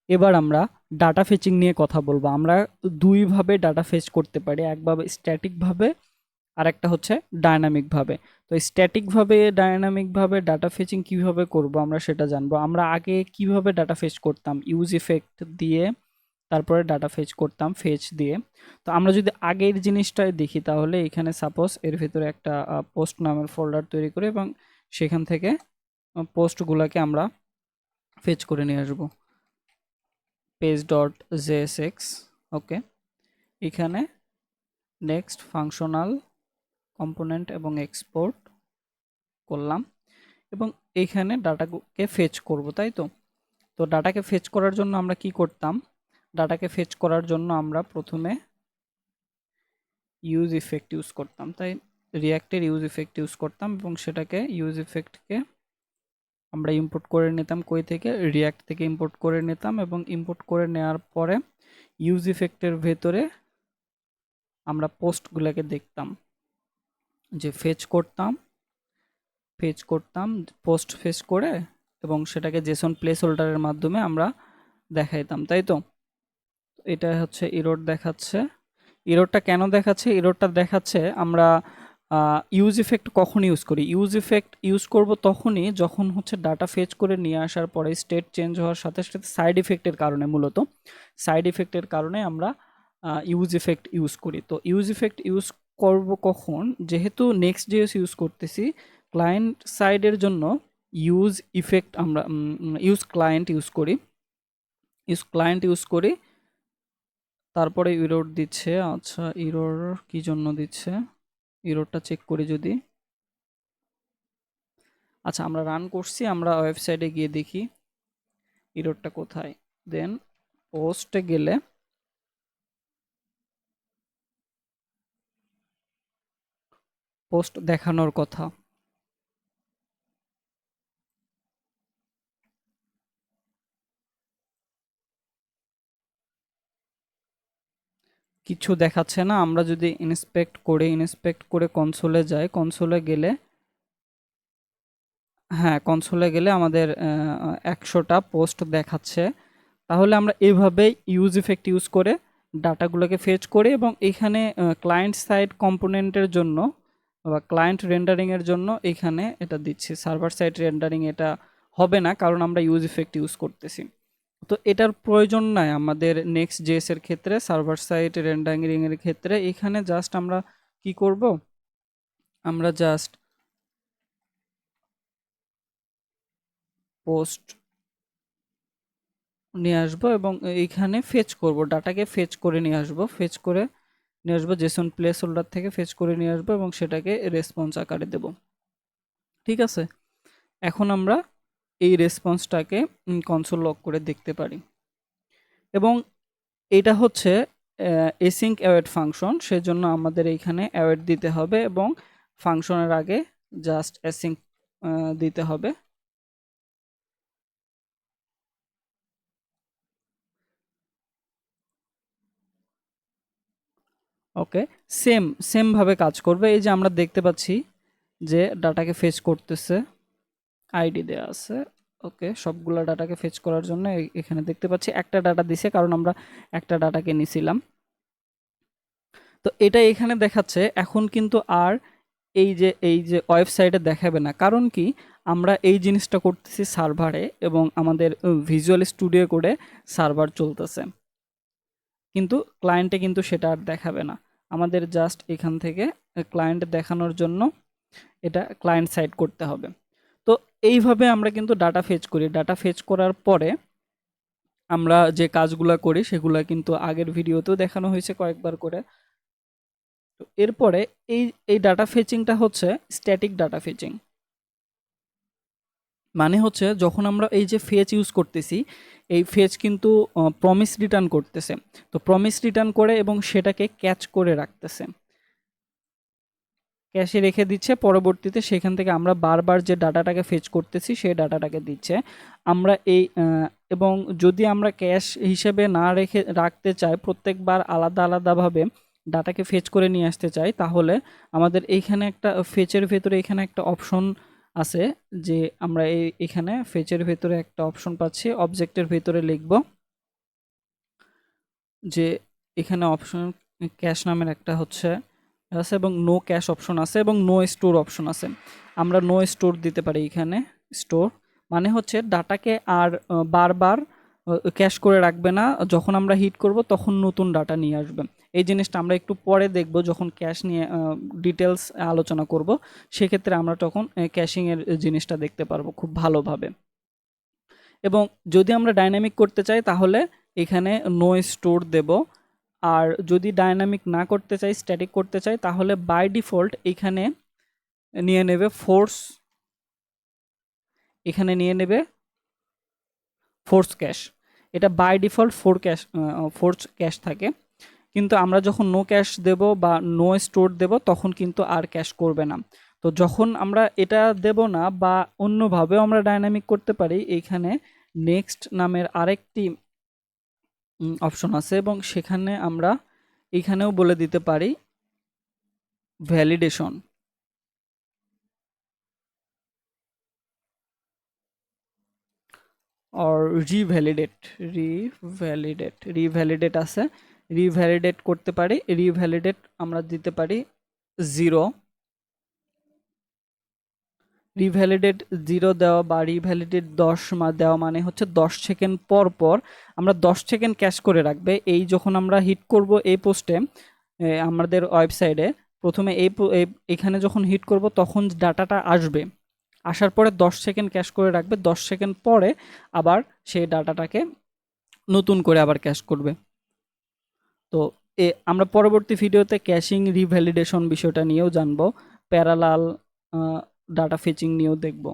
এবার আমরা data fetching নিয়ে কথা বলবো। আমরা দুইভাবে ডাটা ফেচ করতে পারি, একভাবে স্ট্যাটিকভাবে আর একটা হচ্ছে ডায়নামিকভাবে। তো স্ট্যাটিকভাবে ডায়নামিকভাবে ডাটা ফেচিং কিভাবে করব আমরা সেটা জানবো। আমরা আগে কিভাবে ডাটা ফেচ করতাম, ইউজ ইফেক্ট দিয়ে তারপরে ডাটা ফেচ করতাম ফেচ দিয়ে। তো আমরা যদি আগের জিনিসটাই দেখি তাহলে এখানে সাপোজ এর ভিতরে একটা পোস্ট নামের ফোল্ডার তৈরি করে এবং সেখান থেকে পোস্টগুলোকে আমরা ফেচ করে নিয়ে আসবো পেজ ডট জেএসএক্স। ওকে, এখানে নেক্সট ফাংশনাল কম্পোনেন্ট এবং এক্সপোর্ট করলাম এবং এইখানে ডাটাকে ফেচ করব, তাই তো। তো ডাটাকে ফেচ করার জন্য আমরা কি করতাম, ডাটাকে ফেচ করার জন্য আমরা প্রথমে ইউজ ইফেক্ট ইউজ করতাম, তাই রিয়াক্টের ইউজ ইফেক্ট ইউজ করতাম এবং সেটাকে ইউজ ইফেক্টকে আমরা ইম্পোর্ট করে নিতাম কই থেকে, রিয়াক্ট থেকে ইম্পোর্ট করে নিতাম এবং ইম্পোর্ট করে নেওয়ার পরে ইউজ ইফেক্টের ভেতরে আমরা পোস্টগুলোকে দেখতাম যে ফেচ করতাম পোস্ট ফেচ করে এবং সেটাকে জেসন প্লেস হোল্ডারের মাধ্যমে আমরা দেখাইতাম, তাই তো। এটা হচ্ছে ইরোড দেখাচ্ছে। ইরোডটা কেন দেখাচ্ছে? ইরোডটা দেখাচ্ছে আমরা ইউজ ইফেক্ট কখন ইউজ করি, ইউজ ইফেক্ট ইউজ করব তখনই যখন হচ্ছে ডাটা ফেচ করে নিয়ে আসার পরে স্টেট চেঞ্জ হওয়ার সাথে সাথে সাইড ইফেক্টের কারণে, মূলত সাইড ইফেক্টের কারণে আমরা ইউজ ইফেক্ট ইউজ করি। তো ইউজ ইফেক্ট ইউজ করব কখন, যেহেতু নেক্সট জেএস ইউজ করতেছি ক্লায়েন্ট সাইডের জন্য ইউজ ইফেক্ট আমরা ইউজ ক্লায়েন্ট ইউজ করি তারপরে ইরোড দিচ্ছে। আচ্ছা, ইরোর কি জন্য দিচ্ছে, ইরোডটা চেক করি যদি। আচ্ছা, আমরা রান করছি, আমরা ওয়েবসাইটে গিয়ে দেখি ইরোডটা কোথায়। দেন পোস্টে গেলে পোস্ট দেখানোর কথা, কিছু দেখাচ্ছে না। আমরা যদি ইন্সপেক্ট করে কনসোলে যাই, কনসোলে গেলে হ্যাঁ, কনসোলে গেলে আমাদের 100টা পোস্ট দেখাচ্ছে। তাহলে আমরা এইভাবে ইউজ ইফেক্ট ইউজ করে ডাটাগুলোকে ফেচ করি এবং এখানে ক্লায়েন্ট সাইড কম্পোনেন্টের জন্য বা ক্লায়েন্ট রেন্ডারিংয়ের জন্য এখানে এটা দিচ্ছি। সার্ভার সাইড রেন্ডারিং এটা হবে না কারণ আমরা ইউজ ইফেক্ট ইউজ করতেছি। তো এটার প্রয়োজন নাই আমাদের নেক্সট জেএস এর ক্ষেত্রে, সার্ভার সাইড রেন্ডারিং এর ক্ষেত্রে। এখানে জাস্ট আমরা কি করব, আমরা জাস্ট পোস্ট নিয়ে আসবো এবং এইখানে ফেচ করব, ডাটাকে ফেচ করে নিয়ে আসবো জেসন প্লেস হোল্ডার থেকে ফেচ করে নিয়ে আসবো এবং সেটাকে রেসপন্স আকারে দেব। ঠিক আছে, এখন আমরা এই রেসপন্সটাকে কনসোল লক করে দেখতে পারি এবং এটা হচ্ছে এসিঙ্ক অ্যাওয়েট ফাংশন, সেজন্য আমাদের এইখানে অ্যাওয়েট দিতে হবে এবং ফাংশনের আগে জাস্ট অ্যাসিঙ্ক দিতে হবে। ওকে, সেম ভাবে কাজ করবে। এই যে আমরা দেখতে পাচ্ছি যে ডাটাকে ফেচ করতেছে, আইডি দেওয়া আছে। ওকে, সবগুলা ডাটাকে ফেচ করার জন্য এখানে দেখতে পাচ্ছি একটা ডাটা দিছে কারণ আমরা একটা ডাটাকে নিছিলাম। তো এটা এখানে দেখাচ্ছে। এখন কিন্তু আর এই যে ওয়েবসাইটে দেখাবে না, কারণ কি আমরা এই জিনিসটা করতেছি সার্ভারে এবং আমাদের ভিজুয়াল স্টুডিও করে সার্ভার চলতেছে, কিন্তু ক্লায়েন্টে কিন্তু সেটা আর দেখাবে না। আমাদের জাস্ট এখান থেকে ক্লায়েন্ট দেখানোর জন্য এটা ক্লায়েন্ট সাইড করতে হবে। তো এইভাবে আমরা কিন্তু ডাটা ফেচ করি। ডাটা ফেচ করার পরে আমরা যে কাজগুলা করি সেগুলা কিন্তু আগের ভিডিওতেও দেখানো হয়েছে কয়েকবার করে। তো এরপরে এই এই ডাটা ফেচিংটা হচ্ছে স্ট্যাটিক ডাটা ফেচিং। মানে হচ্ছে যখন আমরা এই যে ফেচ ইউজ করতেছি, এই ফেচ কিন্তু প্রমিস রিটার্ন করতেছে। তো প্রমিস রিটার্ন করে এবং সেটাকে ক্যাচ করে রাখতেছে, ক্যাশে রেখে দিচ্ছে। পরবর্তীতে সেখান থেকে আমরা বারবার যে ডাটাটাকে ফেচ করতেছি সেই ডাটাটাকে দিচ্ছে। আমরা এবং যদি আমরা ক্যাশ হিসেবে না রাখতে চাই, প্রত্যেকবার আলাদা আলাদাভাবে ডাটাকে ফেচ করে নিয়ে আসতে চাই, তাহলে আমাদের এইখানে একটা ফেচের ভেতরে এখানে একটা অপশন আছে যে আমরা এখানে ফেচের ভেতরে একটা অপশন পাচ্ছি, অবজেক্টের ভেতরে লিখব যে এখানে অপশন ক্যাশ নামের একটা হচ্ছে আছে এবং নো ক্যাশ অপশন আছে এবং নো স্টোর অপশন আছে। আমরা নো স্টোর দিতে পারি এখানে। স্টোর মানে হচ্ছে ডাটাকে আর বারবার ক্যাশ করে রাখবে না, যখন আমরা হিট করব তখন নতুন ডাটা নিয়ে আসবে। এই জিনিসটা আমরা একটু পরে দেখব, যখন ক্যাশ নিয়ে ডিটেলস আলোচনা করব, সেক্ষেত্রে আমরা তখন ক্যাশিংয়ের জিনিসটা দেখতে পারবো খুব ভালোভাবে। এবং যদি আমরা ডাইনামিক করতে চাই তাহলে এখানে নো স্টোর দেব। আর যদি ডাইনামিক না করতে চাই, স্ট্যাটিক করতে চাই, তাহলে বাই ডিফল্ট এখানে নিয়ে নেবে ফোর্স, এখানে নিয়ে নেবে ফোর্স ক্যাশ। এটা বাই ডিফল্ট ফোর্স ক্যাশ থাকে। কিন্তু আমরা যখন নো ক্যাশ দেব বা নো স্টোর দেব তখন কিন্তু আর ক্যাশ করবে না। তো যখন আমরা এটা দেব না বা অন্যভাবেও আমরা ডাইনামিক করতে পারি, এইখানে নেক্সট নামের আরেকটি অপশন আছে এবং সেখানে আমরা এখানেও বলে দিতে পারি ভ্যালিডেশন অর রিভ্যালিডেট আছে, রিভ্যালিডেট করতে পারি। রিভ্যালিডেট আমরা দিতে পারি 0। রিভ্যালিডেট 0 দেওয়া বা রিভ্যালিডেট 10 দেওয়া মানে হচ্ছে 10 সেকেন্ড পর পর আমরা 10 সেকেন্ড ক্যাশ করে রাখবে। এই যখন আমরা হিট করব এই পোস্টে আমাদের ওয়েবসাইটে, প্রথমে এখানে যখন হিট করব তখন ডাটাটা আসবে, আসার পরে 10 সেকেন্ড ক্যাশ করে রাখবে, 10 সেকেন্ড পরে আবার সেই ডাটাটাকে নতুন করে আবার ক্যাশ করবে। তো আমরা পরবর্তী ভিডিওতে ক্যাশিং রিভ্যালিডেশন বিষয়টা নিয়েও জানবো, প্যারালাল ডাটা ফেচিং নিয়েও দেখব।